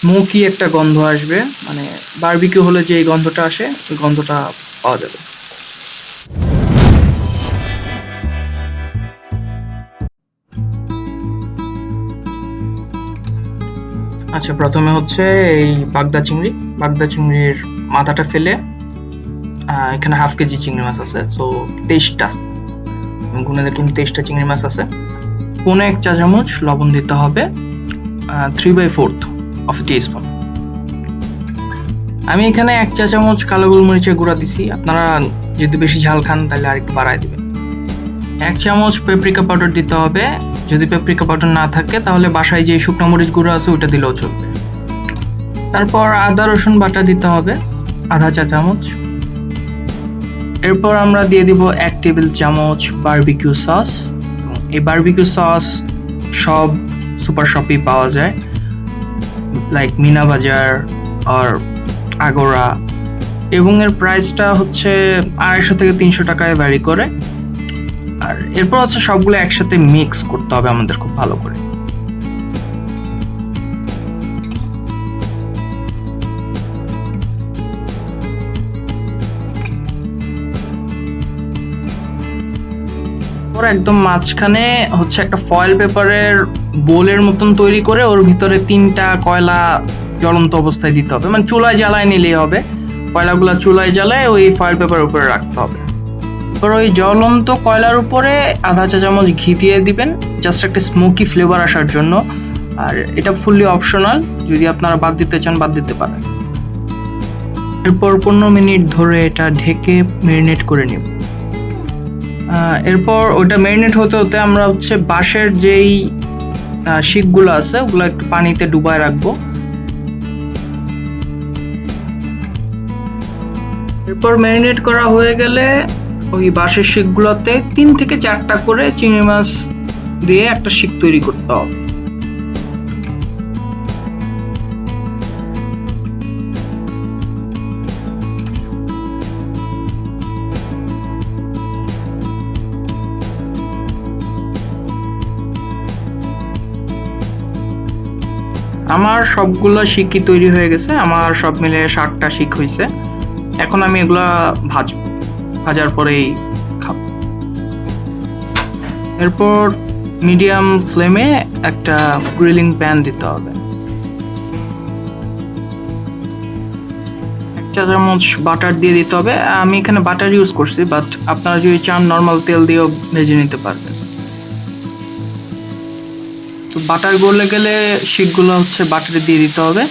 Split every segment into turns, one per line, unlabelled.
Smoky একটা গন্ধ আসবে, মানে বারবিকিউ হলে যে গন্ধটা আসে ওই গন্ধটা পাওয়া যাবে। আচ্ছা, প্রথমে হচ্ছে এই বাগদা চিংড়ির মাথাটা ফেলে এখানে হাফ কেজি চিংড়ি মাছ আছে, সো 23টা, গুনে দেখুন 23টা চিংড়ি মাছ আছে। 1 চা চামচ লবণ দিতে হবে, 3/4 অফ এ টিস্পুন। আমি এখানে 1 চা চামচ কালো গোলমরিচের গুঁড়া দিছি, আপনারা যদি বেশি ঝাল খান তাহলে আরেকটু বাড়ায় দিবেন। 1 চামচ পেপ্রিকা পাউডার দিতে হবে, যদি পেপ্রিকা পাউডার না থাকে তাহলে বাসায় যে শুকনো মরিচ গুঁড়ো আছে ওটা দিলেও চলবে। তারপর আদা রসুন বাটা দিতে হবে আধা চা চামচ। এরপর আমরা দিয়ে দিব 1 টেবিল চামচ বারবিকিউ সস। এই বারবিকিউ সস সব সুপার শপে পাওয়া যায়, লাইক মিনা বাজার আর আগোরা, এবং এর প্রাইসটা হচ্ছে 250 থেকে 300 টাকায় ভ্যারি করে। আর এরপর হচ্ছে সবগুলো একসাথে মিক্স করতে হবে আমাদের খুব ভালো করে। একদম মাঝখানে হচ্ছে একটা ফয়েল পেপারের বোলের মতন তৈরি করে ওর ভিতরে 3টা কয়লা জ্বলন্ত অবস্থায় দিতে হবে, মানে চুলায় জ্বালায় নিলেই হবে। কয়লাগুলো চুলায় জ্বালায় ওই ফয়েল পেপারের উপরে রাখতে হবে। এবার ওই জ্বলন্ত কয়লার উপরে আধা চা চামচ ঘি দিয়ে দিবেন, জাস্ট একটা স্মোকি ফ্লেভার আসার জন্য। আর এটা ফুললি অপশনাল, যদি আপনারা বাদ দিতে চান বাদ দিতে পারেন। এরপর 15 মিনিট ধরে এটা ঢেকে ম্যারিনেট করে নেব। এরপর ওটা ম্যারিনেট হতে হতে আমরা হচ্ছে বাঁশের যেই শিকগুলো আছে ওগুলো একটু পানিতে ডুবায় রাখবো। এরপর ম্যারিনেট করা হয়ে গেলে ওই বাঁশের শিকগুলোতে 3 থেকে 4টা করে চিংড়ি মাছ দিয়ে একটা শিক তৈরি করতে হবে। আমার সবগুলো শিকই তৈরি হয়ে গেছে, আমার সব মিলে 60টা শিক হয়েছে। এখন আমি এগুলা ভাজবো, ভাজার পরেই খাবো। এরপর মিডিয়াম ফ্লেমে একটা গ্রিলিং প্যান দিতে হবে। 1 চা চামচ বাটার দিয়ে দিতে হবে, আমি এখানে বাটার ইউজ করছি, বাট আপনারা যদি চান নর্মাল তেল দিয়েও ভেজে নিতে পারবেন। তো বাটার গলে গেলে শিকগুলো হচ্ছে বাটারে দিয়ে দিতে হবে,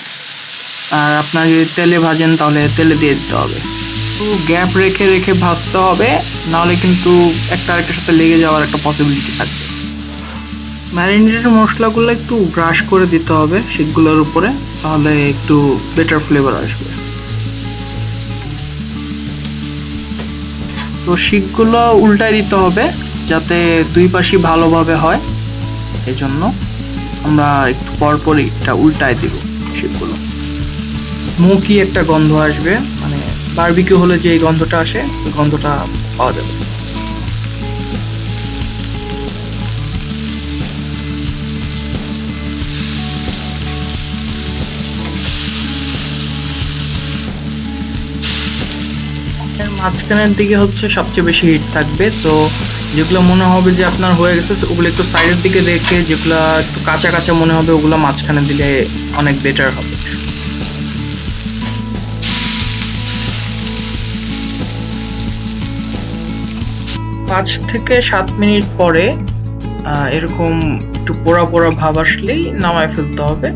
আর আপনারা যদি তেলে ভাজেন তাহলে তেলে দিয়ে দিতে হবে। তো গ্যাপ রেখে রেখে ভাজতে হবে, নাহলে কিন্তু একটা আরেকটার সাথে লেগে যাওয়ার একটা পসিবিলিটি থাকবে। ম্যারিনেটেড মশলাগুলো একটু ব্রাশ করে দিতে হবে শিকগুলোর উপরে, তাহলে একটু বেটার ফ্লেভার আসবে। তো শিকগুলো উল্টায় দিতে হবে যাতে দুই পাশই ভালোভাবে হয়, এই জন্য আমরা একটু পরপরই এটা উল্টায় দিব শিকগুলো। স্মোকি একটা গন্ধ আসবে, মানে বারবিকিউ হলে যে গন্ধটা আসে ওই গন্ধটা পাওয়া যাবে। মাঝখানের দিকে হচ্ছে সবচেয়ে বেশি হিট থাকবে, তো যেগুলো মনে হবে যে আপনার হয়ে গেছে ওগুলো একটু সাইডের দিকে রেখে, যেগুলো একটু কাঁচা কাঁচা মনে হবে ওগুলো মাঝখানে দিলে অনেক বেটার হবে। 5 থেকে 7 মিনিট পরে এরকম একটু পোড়া পোড়া ভাব আসলেই নামায় ফেলতে হবে।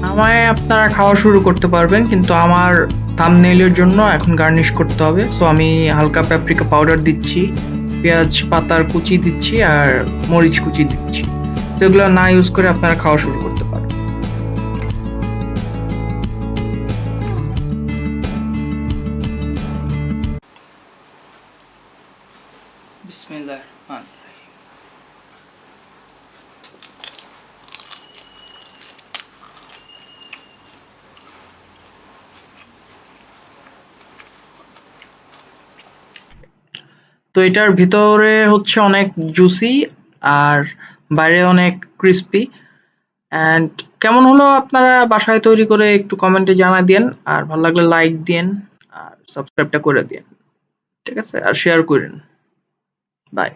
নামায় আপনারা খাওয়া শুরু করতে পারবেন, কিন্তু আমার থাম্বনেইলের জন্য এখন গার্নিশ করতে হবে, সো আমি হালকা পাপ্রিকা পাউডার দিচ্ছি, পেঁয়াজ পাতার কুচি দিচ্ছি, আর মরিচ কুচি দিচ্ছি। সেগুলো না ইউজ করে আপনারা খাওয়া শুরু করতে পারেন। বিসমিল্লাহির রহমানির রহিম। তো এটার ভিতরে হচ্ছে অনেক জুসি আর বাইরে অনেক ক্রিস্পি। অ্যান্ড কেমন হলো আপনারা বাসায় তৈরি করে একটু কমেন্টে জানাই দিয়েন। আর ভালো লাগলে লাইক দিয়েন আর সাবস্ক্রাইবটা করে দিয়েন। ঠিক আছে? আর শেয়ার করেন। বাই।